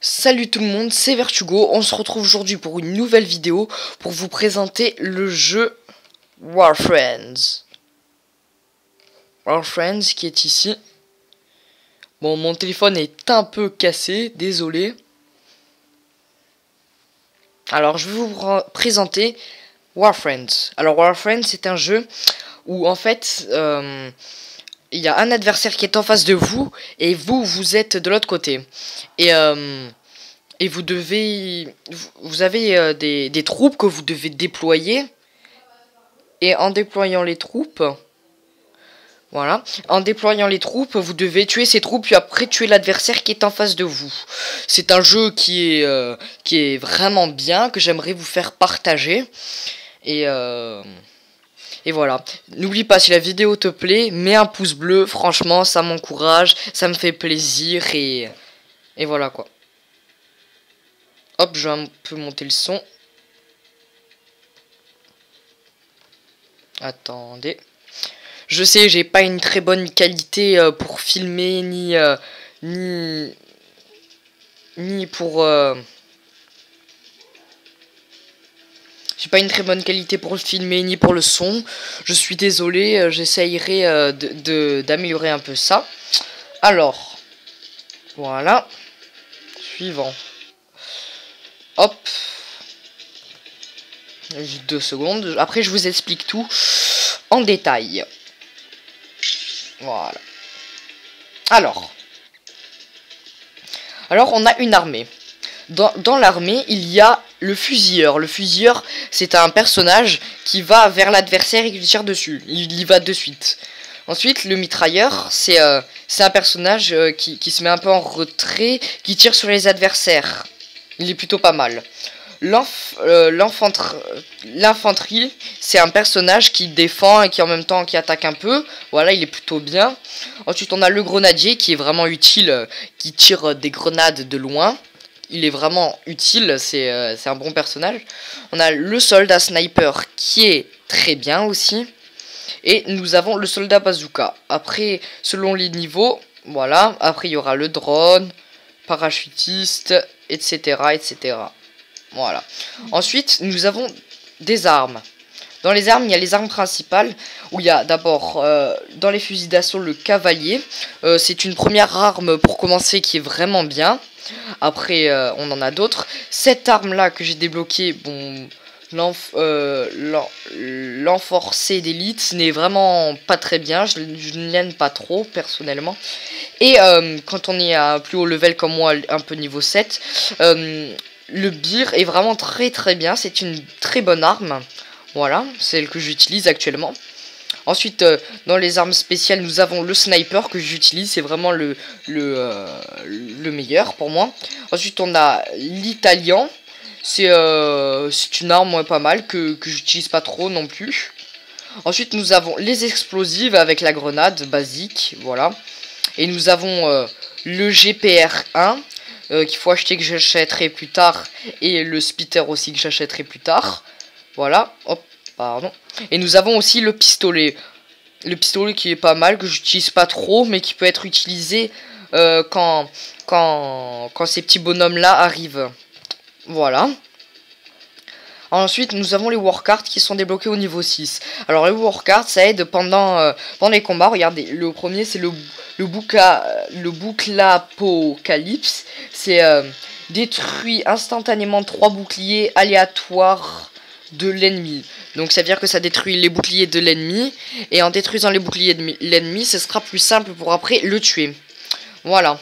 Salut tout le monde, c'est Vertugo. On se retrouve aujourd'hui pour une nouvelle vidéo pour vous présenter le jeu Warfriends. Warfriends qui est ici. Bon, mon téléphone est un peu cassé, désolé. Alors, je vais vous présenter Warfriends. Alors, Warfriends, c'est un jeu où en fait, il y a un adversaire qui est en face de vous et vous êtes de l'autre côté. Et vous avez des troupes que vous devez déployer. Et en déployant les troupes, voilà, en déployant les troupes, vous devez tuer ces troupes puis après tuer l'adversaire qui est en face de vous. C'est un jeu qui est vraiment bien, que j'aimerais vous faire partager. Et voilà. N'oublie pas, si la vidéo te plaît, mets un pouce bleu. Franchement, ça m'encourage, ça me fait plaisir et voilà quoi. Hop, je vais un peu monter le son. Attendez. Je sais, j'ai pas une très bonne qualité pour filmer, ni pour... J'ai pas une très bonne qualité pour le filmer, ni pour le son. Je suis désolé, j'essayerai d'améliorer un peu ça. Alors, voilà. Suivant. Hop. Juste 2 secondes. Après, je vous explique tout en détail. Voilà. Alors, on a une armée. Dans l'armée, il y a le fusilleur. Le fusilleur, c'est un personnage qui va vers l'adversaire et qui lui tire dessus. Il y va de suite. Ensuite, le mitrailleur, c'est un personnage qui se met un peu en retrait, qui tire sur les adversaires. Il est plutôt pas mal. L'infanterie, c'est un personnage qui défend et qui en même temps qui attaque un peu. Voilà, il est plutôt bien. Ensuite, on a le grenadier qui est vraiment utile, qui tire des grenades de loin. Il est vraiment utile, c'est un bon personnage. On a le soldat sniper qui est très bien aussi. Et nous avons le soldat bazooka. Après, selon les niveaux, voilà. Après, il y aura le drone, parachutiste, etc., etc. Voilà. Ensuite, nous avons des armes. Dans les armes, il y a les armes principales, où il y a d'abord, dans les fusils d'assaut, le cavalier. C'est une première arme pour commencer qui est vraiment bien. Après, on en a d'autres. Cette arme-là que j'ai débloquée, bon, l'enforcé d'élite n'est vraiment pas très bien. Je ne l'aime pas trop, personnellement. Et quand on est à plus haut level comme moi, un peu niveau 7, le bir est vraiment très très bien. C'est une très bonne arme. Voilà, celle que j'utilise actuellement. Ensuite, dans les armes spéciales, nous avons le sniper que j'utilise. C'est vraiment le meilleur pour moi. Ensuite, on a l'italien. C'est une arme pas mal que j'utilise pas trop non plus. Ensuite, nous avons les explosives avec la grenade basique. Voilà. Et nous avons le GPR1. Qu'il faut acheter, que j'achèterai plus tard, et le spitter aussi que j'achèterai plus tard. Voilà, hop, pardon. Et nous avons aussi le pistolet qui est pas mal, que j'utilise pas trop, mais qui peut être utilisé quand ces petits bonhommes là arrivent. Voilà. Ensuite, nous avons les warcards qui sont débloqués au niveau 6. Alors, les warcards, ça aide pendant les combats. Regardez, le premier, c'est le bouclapocalypse. C'est détruit instantanément 3 boucliers aléatoires de l'ennemi. Donc, ça veut dire que ça détruit les boucliers de l'ennemi. Et en détruisant les boucliers de l'ennemi, ce sera plus simple pour après le tuer. Voilà.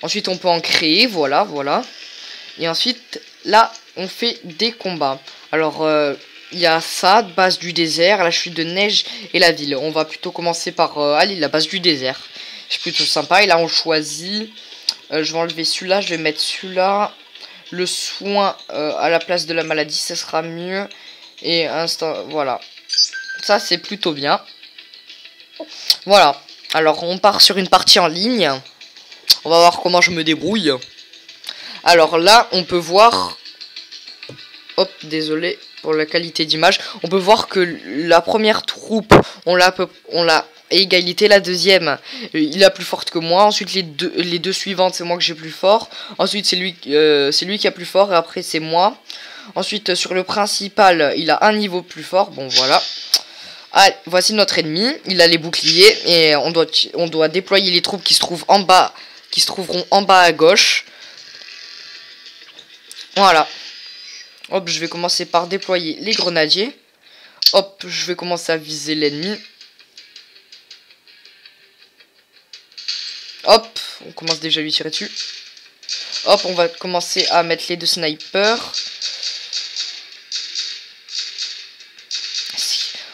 Ensuite, on peut en créer. Voilà, voilà. Et ensuite, là, on fait des combats. Alors, il y a ça, base du désert, la chute de neige et la ville. On va plutôt commencer par aller la base du désert. C'est plutôt sympa. Et là, on choisit. Je vais enlever celui-là, je vais mettre celui-là. Le soin à la place de la maladie, ça sera mieux. Et voilà. Ça, c'est plutôt bien. Voilà. Alors, on part sur une partie en ligne. On va voir comment je me débrouille. Alors là, on peut voir... Hop, désolé pour la qualité d'image. On peut voir que la première troupe, on l'a égalité. La deuxième, il a plus forte que moi. Ensuite, les deux suivantes, c'est moi que j'ai plus fort. Ensuite, c'est lui qui a plus fort. Et après, c'est moi. Ensuite, sur le principal, il a un niveau plus fort. Bon, voilà. Ah, voici notre ennemi. Il a les boucliers. Et on doit déployer les troupes qui se trouvent en bas. Qui se trouveront en bas à gauche. Voilà. Hop, je vais commencer par déployer les grenadiers. Hop, je vais commencer à viser l'ennemi. Hop, on commence déjà à lui tirer dessus. Hop, on va commencer à mettre les deux snipers.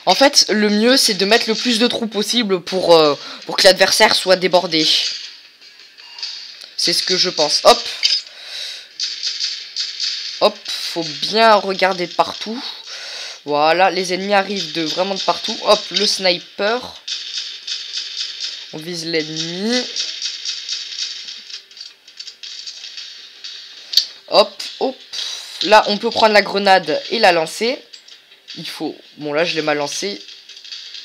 En fait, le mieux, c'est de mettre le plus de troupes possible pour que l'adversaire soit débordé. C'est ce que je pense. Hop. Hop, faut bien regarder de partout. Voilà, les ennemis arrivent vraiment de partout. Hop, le sniper. On vise l'ennemi. Hop, hop. Là, on peut prendre la grenade et la lancer. Il faut... Bon, là, je l'ai mal lancé.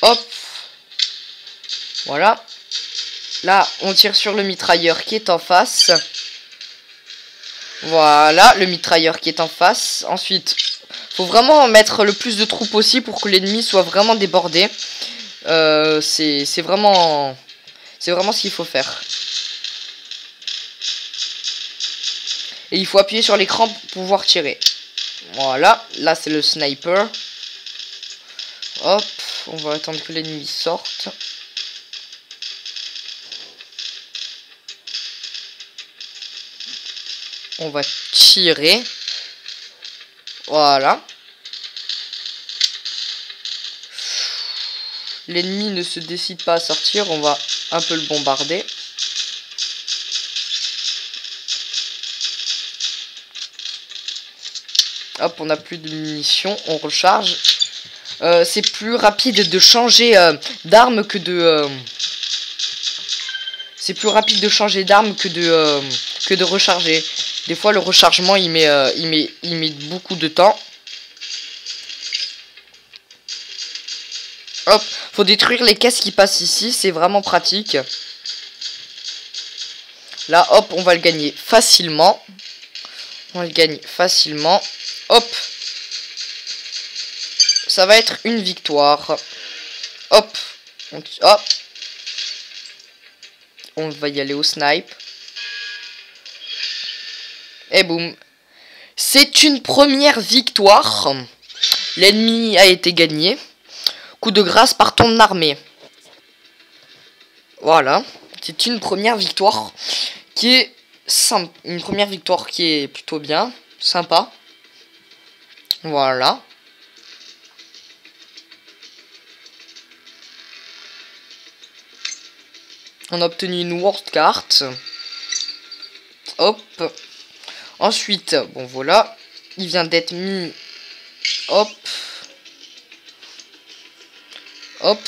Hop. Voilà. Là, on tire sur le mitrailleur qui est en face. Voilà, le mitrailleur qui est en face. Ensuite, faut vraiment mettre le plus de troupes possible pour que l'ennemi soit vraiment débordé. C'est vraiment ce qu'il faut faire. Et il faut appuyer sur l'écran pour pouvoir tirer. Voilà, là c'est le sniper. Hop, on va attendre que l'ennemi sorte. On va tirer. Voilà. L'ennemi ne se décide pas à sortir. On va un peu le bombarder. Hop, on n'a plus de munitions. On recharge. C'est plus rapide de changer d'arme que de... C'est plus rapide de changer d'arme que de recharger. Des fois, le rechargement, il met beaucoup de temps. Hop, faut détruire les caisses qui passent ici. C'est vraiment pratique. Là, hop, on va le gagner facilement. On le gagne facilement. Hop. Ça va être une victoire. Hop. Hop. On va y aller au snipe. Et boum. C'est une première victoire. L'ennemi a été gagné. Coup de grâce par ton armée. Voilà. C'est une première victoire qui est simple. Une première victoire qui est plutôt bien. Sympa. Voilà. On a obtenu une world card. Hop. Ensuite, bon voilà. Il vient d'être mis. Hop. Hop.